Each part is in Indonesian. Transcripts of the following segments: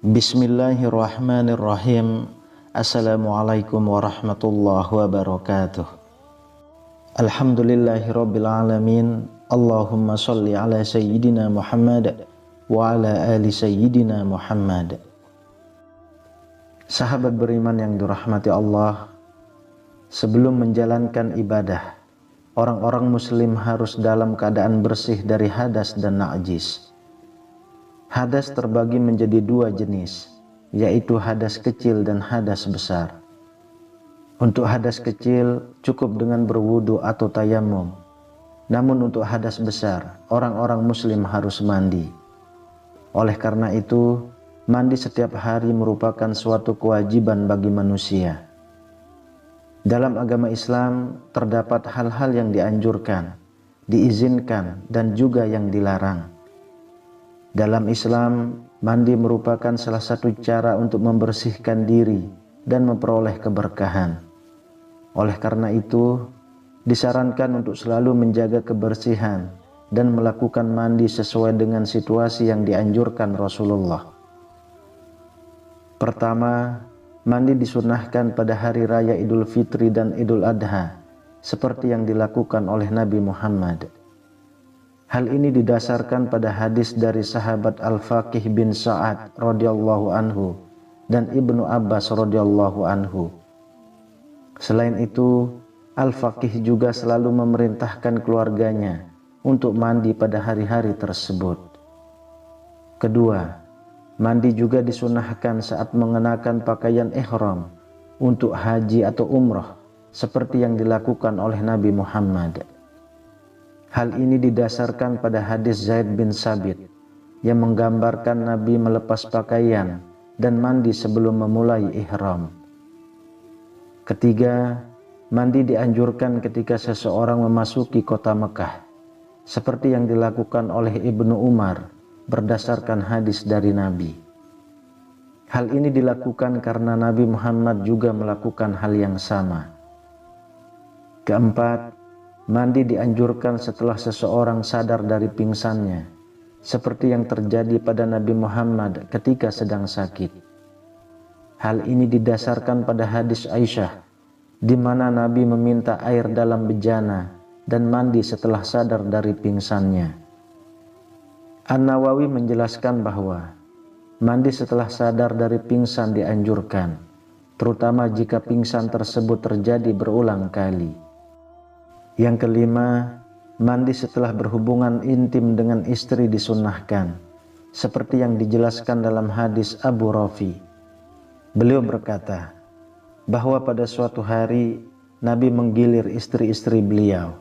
Bismillahirrahmanirrahim. Assalamualaikum warahmatullahi wabarakatuh. Alhamdulillahirabbil alamin. Allahumma shalli ala sayyidina Muhammad wa ala ali sayyidina Muhammad. Sahabat beriman yang dirahmati Allah, sebelum menjalankan ibadah, orang-orang muslim harus dalam keadaan bersih dari hadas dan najis. Hadas terbagi menjadi dua jenis, yaitu hadas kecil dan hadas besar. Untuk hadas kecil cukup dengan berwudu atau tayamum. Namun untuk hadas besar, orang-orang muslim harus mandi. Oleh karena itu, mandi setiap hari merupakan suatu kewajiban bagi manusia. Dalam agama Islam terdapat hal-hal yang dianjurkan, diizinkan, dan juga yang dilarang. Dalam Islam, mandi merupakan salah satu cara untuk membersihkan diri dan memperoleh keberkahan. Oleh karena itu, disarankan untuk selalu menjaga kebersihan dan melakukan mandi sesuai dengan situasi yang dianjurkan Rasulullah. Pertama, mandi disunahkan pada hari raya Idul Fitri dan Idul Adha, seperti yang dilakukan oleh Nabi Muhammad. Hal ini didasarkan pada hadis dari sahabat Al-Faqih bin Sa'ad radhiyallahu anhu dan Ibnu Abbas radhiyallahu anhu. Selain itu, Al-Faqih juga selalu memerintahkan keluarganya untuk mandi pada hari-hari tersebut. Kedua, mandi juga disunahkan saat mengenakan pakaian ihram untuk haji atau umrah, seperti yang dilakukan oleh Nabi Muhammad. Hal ini didasarkan pada hadis Zaid bin Sabit yang menggambarkan Nabi melepas pakaian dan mandi sebelum memulai ihram. Ketiga, mandi dianjurkan ketika seseorang memasuki kota Mekah, seperti yang dilakukan oleh Ibnu Umar berdasarkan hadis dari Nabi. Hal ini dilakukan karena Nabi Muhammad juga melakukan hal yang sama. Keempat, mandi dianjurkan setelah seseorang sadar dari pingsannya, seperti yang terjadi pada Nabi Muhammad ketika sedang sakit. Hal ini didasarkan pada hadis Aisyah, di mana Nabi meminta air dalam bejana dan mandi setelah sadar dari pingsannya. An-Nawawi menjelaskan bahwa mandi setelah sadar dari pingsan dianjurkan, terutama jika pingsan tersebut terjadi berulang kali. Yang kelima, mandi setelah berhubungan intim dengan istri disunnahkan, seperti yang dijelaskan dalam hadis Abu Rafi. Beliau berkata bahwa pada suatu hari Nabi menggilir istri-istri beliau,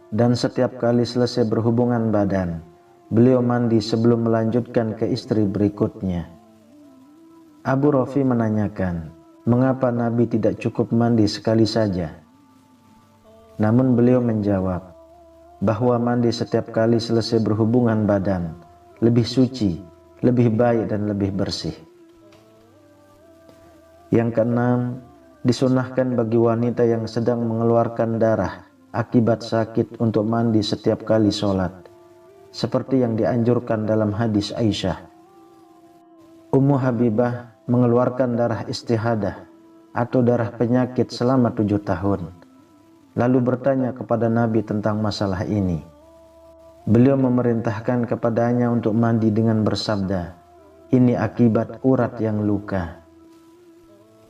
dan setiap kali selesai berhubungan badan, beliau mandi sebelum melanjutkan ke istri berikutnya. Abu Rafi menanyakan, mengapa Nabi tidak cukup mandi sekali saja? Namun beliau menjawab bahwa mandi setiap kali selesai berhubungan badan lebih suci, lebih baik dan lebih bersih. Yang keenam, disunahkan bagi wanita yang sedang mengeluarkan darah akibat sakit untuk mandi setiap kali sholat, seperti yang dianjurkan dalam hadis Aisyah. Ummu Habibah mengeluarkan darah istihadah atau darah penyakit selama 7 tahun. Lalu bertanya kepada Nabi tentang masalah ini. Beliau memerintahkan kepadanya untuk mandi dengan bersabda, "Ini akibat urat yang luka."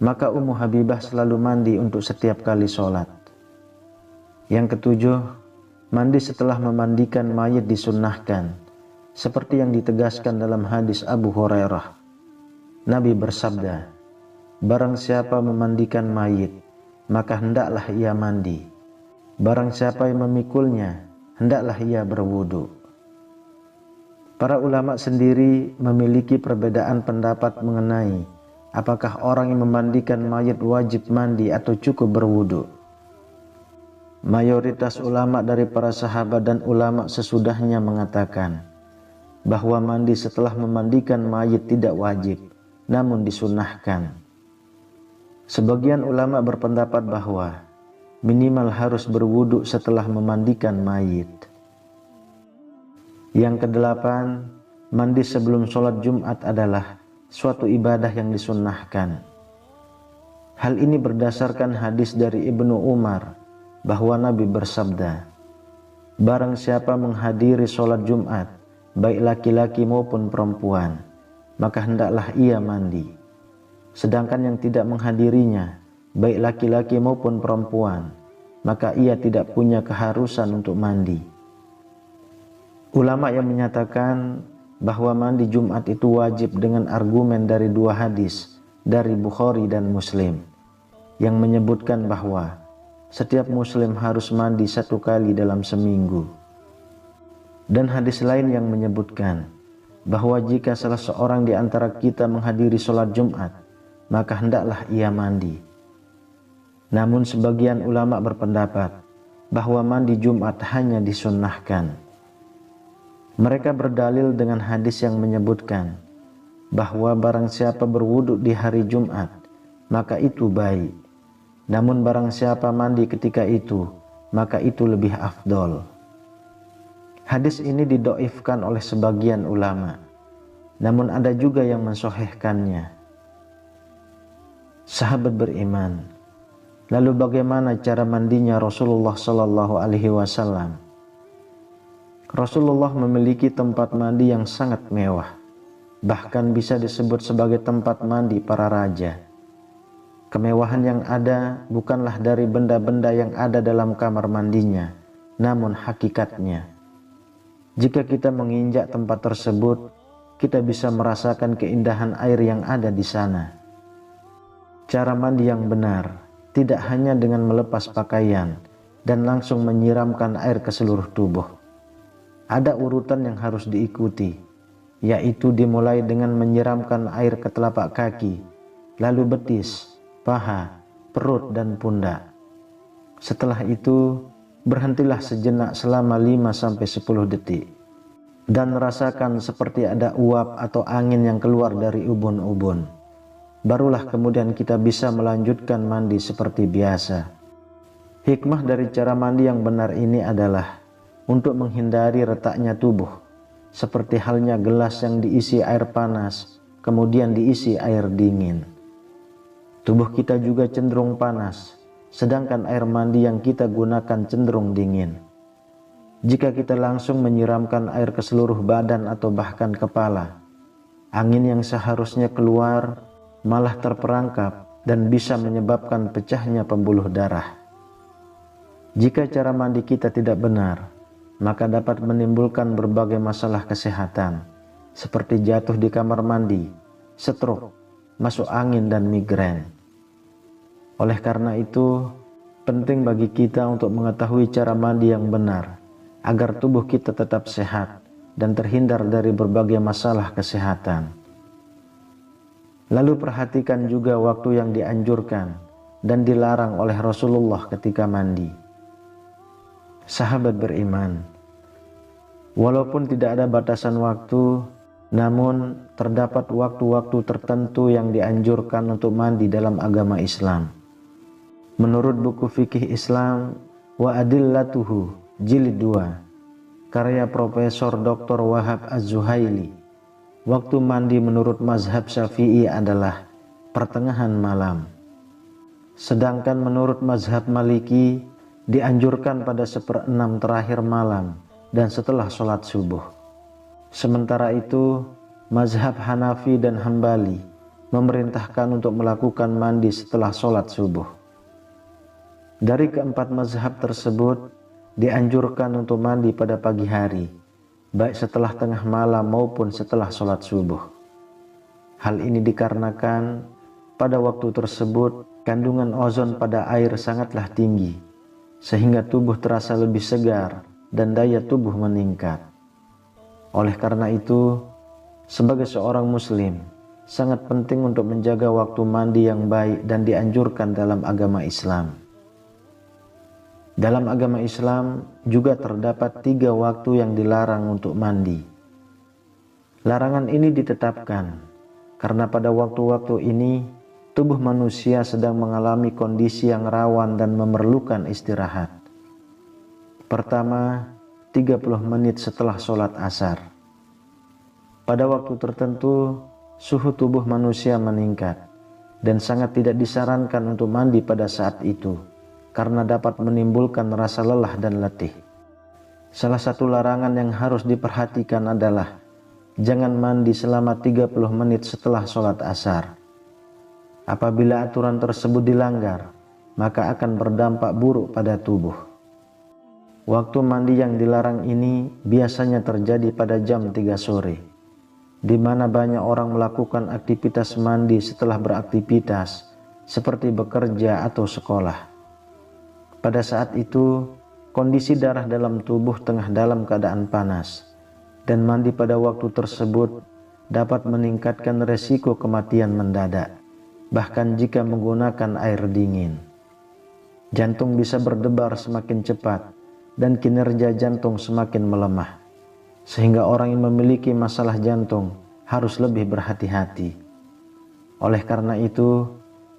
Maka Ummu Habibah selalu mandi untuk setiap kali sholat. Yang ketujuh, mandi setelah memandikan mayit disunnahkan, seperti yang ditegaskan dalam hadis Abu Hurairah. Nabi bersabda, "Barang siapa memandikan mayit, maka hendaklah ia mandi. Barang siapa yang memikulnya, hendaklah ia berwudu." Para ulama sendiri memiliki perbedaan pendapat mengenai apakah orang yang memandikan mayit wajib mandi atau cukup berwudu. Mayoritas ulama dari para sahabat dan ulama sesudahnya mengatakan bahwa mandi setelah memandikan mayit tidak wajib, namun disunahkan. Sebagian ulama berpendapat bahwa minimal harus berwudu setelah memandikan mayit. Yang kedelapan, mandi sebelum sholat Jumat adalah suatu ibadah yang disunnahkan. Hal ini berdasarkan hadis dari Ibnu Umar bahwa Nabi bersabda, "Barang siapa menghadiri sholat Jumat, baik laki-laki maupun perempuan, maka hendaklah ia mandi. Sedangkan yang tidak menghadirinya, baik laki-laki maupun perempuan, maka ia tidak punya keharusan untuk mandi." Ulama yang menyatakan bahwa mandi Jumat itu wajib dengan argumen dari dua hadis dari Bukhari dan Muslim yang menyebutkan bahwa setiap muslim harus mandi 1 kali dalam seminggu. Dan hadis lain yang menyebutkan bahwa jika salah seorang di antara kita menghadiri sholat Jumat, maka hendaklah ia mandi. Namun sebagian ulama berpendapat bahwa mandi Jumat hanya disunnahkan. Mereka berdalil dengan hadis yang menyebutkan bahwa barang siapa berwudu di hari Jumat, maka itu baik. Namun barang siapa mandi ketika itu, maka itu lebih afdol. Hadis ini didoifkan oleh sebagian ulama, namun ada juga yang mensahihkannya. Sahabat beriman, lalu bagaimana cara mandinya Rasulullah Shallallahu Alaihi Wasallam? Rasulullah memiliki tempat mandi yang sangat mewah, bahkan bisa disebut sebagai tempat mandi para raja. Kemewahan yang ada bukanlah dari benda-benda yang ada dalam kamar mandinya, namun hakikatnya. Jika kita menginjak tempat tersebut, kita bisa merasakan keindahan air yang ada di sana. Cara mandi yang benar tidak hanya dengan melepas pakaian dan langsung menyiramkan air ke seluruh tubuh. Ada urutan yang harus diikuti, yaitu dimulai dengan menyiramkan air ke telapak kaki, lalu betis, paha, perut, dan pundak. Setelah itu, berhentilah sejenak selama 5-10 detik dan rasakan seperti ada uap atau angin yang keluar dari ubun-ubun. Barulah kemudian kita bisa melanjutkan mandi seperti biasa. Hikmah dari cara mandi yang benar ini adalah untuk menghindari retaknya tubuh, seperti halnya gelas yang diisi air panas kemudian diisi air dingin. Tubuh kita juga cenderung panas, sedangkan air mandi yang kita gunakan cenderung dingin. Jika kita langsung menyiramkan air ke seluruh badan atau bahkan kepala, angin yang seharusnya keluar malah terperangkap dan bisa menyebabkan pecahnya pembuluh darah. Jika cara mandi kita tidak benar, maka dapat menimbulkan berbagai masalah kesehatan, seperti jatuh di kamar mandi, stroke, masuk angin, dan migrain. Oleh karena itu, penting bagi kita untuk mengetahui cara mandi yang benar, agar tubuh kita tetap sehat dan terhindar dari berbagai masalah kesehatan. Lalu perhatikan juga waktu yang dianjurkan dan dilarang oleh Rasulullah ketika mandi. Sahabat beriman, walaupun tidak ada batasan waktu, namun terdapat waktu-waktu tertentu yang dianjurkan untuk mandi dalam agama Islam. Menurut buku fikih Islam Wa Adillatuhu jilid 2 karya Profesor Dr. Wahab Az-Zuhaili, waktu mandi menurut mazhab Syafi'i adalah pertengahan malam. Sedangkan menurut mazhab Maliki dianjurkan pada 1/6 terakhir malam dan setelah sholat subuh. Sementara itu, mazhab Hanafi dan Hambali memerintahkan untuk melakukan mandi setelah sholat subuh. Dari keempat mazhab tersebut, dianjurkan untuk mandi pada pagi hari, baik setelah tengah malam maupun setelah sholat subuh. Hal ini dikarenakan pada waktu tersebut kandungan ozon pada air sangatlah tinggi, sehingga tubuh terasa lebih segar dan daya tubuh meningkat. Oleh karena itu, sebagai seorang muslim, sangat penting untuk menjaga waktu mandi yang baik dan dianjurkan dalam agama Islam. Dalam agama Islam juga terdapat 3 waktu yang dilarang untuk mandi. Larangan ini ditetapkan karena pada waktu-waktu ini tubuh manusia sedang mengalami kondisi yang rawan dan memerlukan istirahat. Pertama, 30 menit setelah sholat asar. Pada waktu tertentu, suhu tubuh manusia meningkat, dan sangat tidak disarankan untuk mandi pada saat itu, karena dapat menimbulkan rasa lelah dan letih. Salah satu larangan yang harus diperhatikan adalah jangan mandi selama 30 menit setelah sholat asar. Apabila aturan tersebut dilanggar, maka akan berdampak buruk pada tubuh. Waktu mandi yang dilarang ini biasanya terjadi pada jam 3 sore, di mana banyak orang melakukan aktivitas mandi setelah beraktivitas, seperti bekerja atau sekolah. Pada saat itu, kondisi darah dalam tubuh tengah dalam keadaan panas, dan mandi pada waktu tersebut dapat meningkatkan resiko kematian mendadak, bahkan jika menggunakan air dingin. Jantung bisa berdebar semakin cepat, dan kinerja jantung semakin melemah, sehingga orang yang memiliki masalah jantung harus lebih berhati-hati. Oleh karena itu,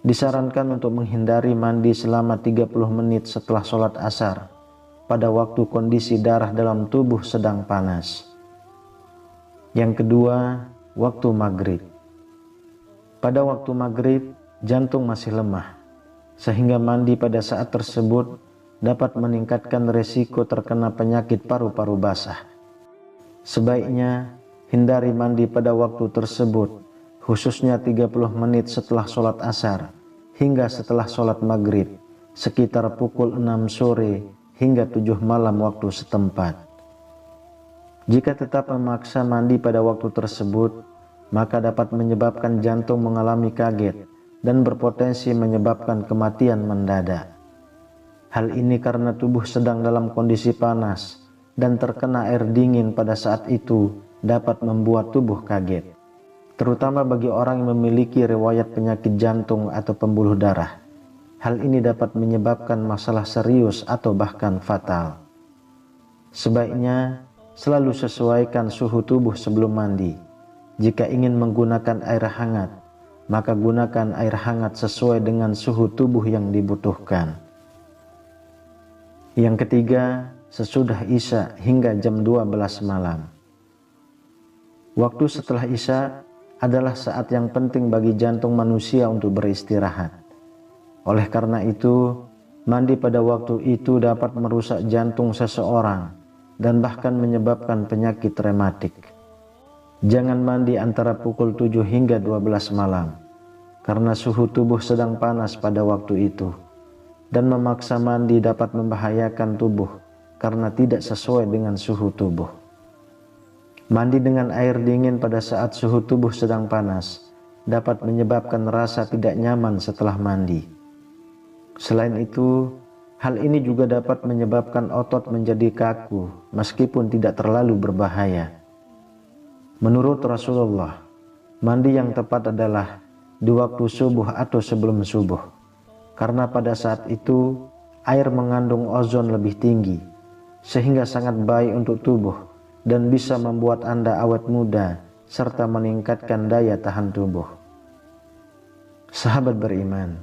disarankan untuk menghindari mandi selama 30 menit setelah sholat asar pada waktu kondisi darah dalam tubuh sedang panas. Yang kedua, waktu maghrib. Pada waktu maghrib, jantung masih lemah, sehingga mandi pada saat tersebut dapat meningkatkan resiko terkena penyakit paru-paru basah. Sebaiknya hindari mandi pada waktu tersebut, khususnya 30 menit setelah sholat asar hingga setelah sholat maghrib, sekitar pukul 6 sore hingga 7 malam waktu setempat. Jika tetap memaksa mandi pada waktu tersebut, maka dapat menyebabkan jantung mengalami kaget dan berpotensi menyebabkan kematian mendadak. Hal ini karena tubuh sedang dalam kondisi panas dan terkena air dingin pada saat itu dapat membuat tubuh kaget, terutama bagi orang yang memiliki riwayat penyakit jantung atau pembuluh darah. Hal ini dapat menyebabkan masalah serius atau bahkan fatal. Sebaiknya selalu sesuaikan suhu tubuh sebelum mandi. Jika ingin menggunakan air hangat, maka gunakan air hangat sesuai dengan suhu tubuh yang dibutuhkan. Yang ketiga, sesudah Isya hingga jam 12 malam. Waktu setelah Isya adalah saat yang penting bagi jantung manusia untuk beristirahat. Oleh karena itu, mandi pada waktu itu dapat merusak jantung seseorang dan bahkan menyebabkan penyakit rematik. Jangan mandi antara pukul 7 hingga 12 malam, karena suhu tubuh sedang panas pada waktu itu, dan memaksa mandi dapat membahayakan tubuh karena tidak sesuai dengan suhu tubuh. Mandi dengan air dingin pada saat suhu tubuh sedang panas dapat menyebabkan rasa tidak nyaman setelah mandi. Selain itu, hal ini juga dapat menyebabkan otot menjadi kaku meskipun tidak terlalu berbahaya. Menurut Rasulullah, mandi yang tepat adalah di waktu subuh atau sebelum subuh, karena pada saat itu air mengandung ozon lebih tinggi, sehingga sangat baik untuk tubuh dan bisa membuat Anda awet muda serta meningkatkan daya tahan tubuh. Sahabat beriman,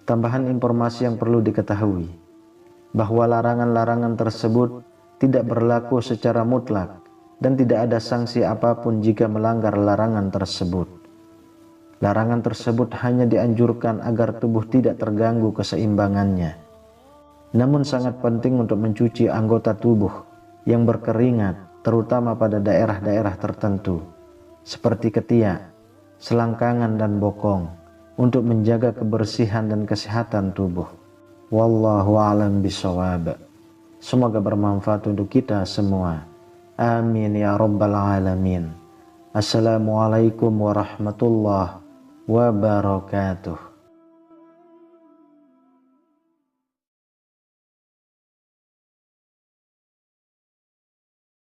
tambahan informasi yang perlu diketahui, bahwa larangan-larangan tersebut tidak berlaku secara mutlak dan tidak ada sanksi apapun jika melanggar larangan tersebut. Larangan tersebut hanya dianjurkan agar tubuh tidak terganggu keseimbangannya. Namun sangat penting untuk mencuci anggota tubuh yang berkeringat, terutama pada daerah-daerah tertentu, seperti ketiak, selangkangan dan bokong, untuk menjaga kebersihan dan kesehatan tubuh. Wallahu a'lam bishawab. Semoga bermanfaat untuk kita semua. Amin ya rabbal alamin. Assalamualaikum warahmatullahi wabarakatuh.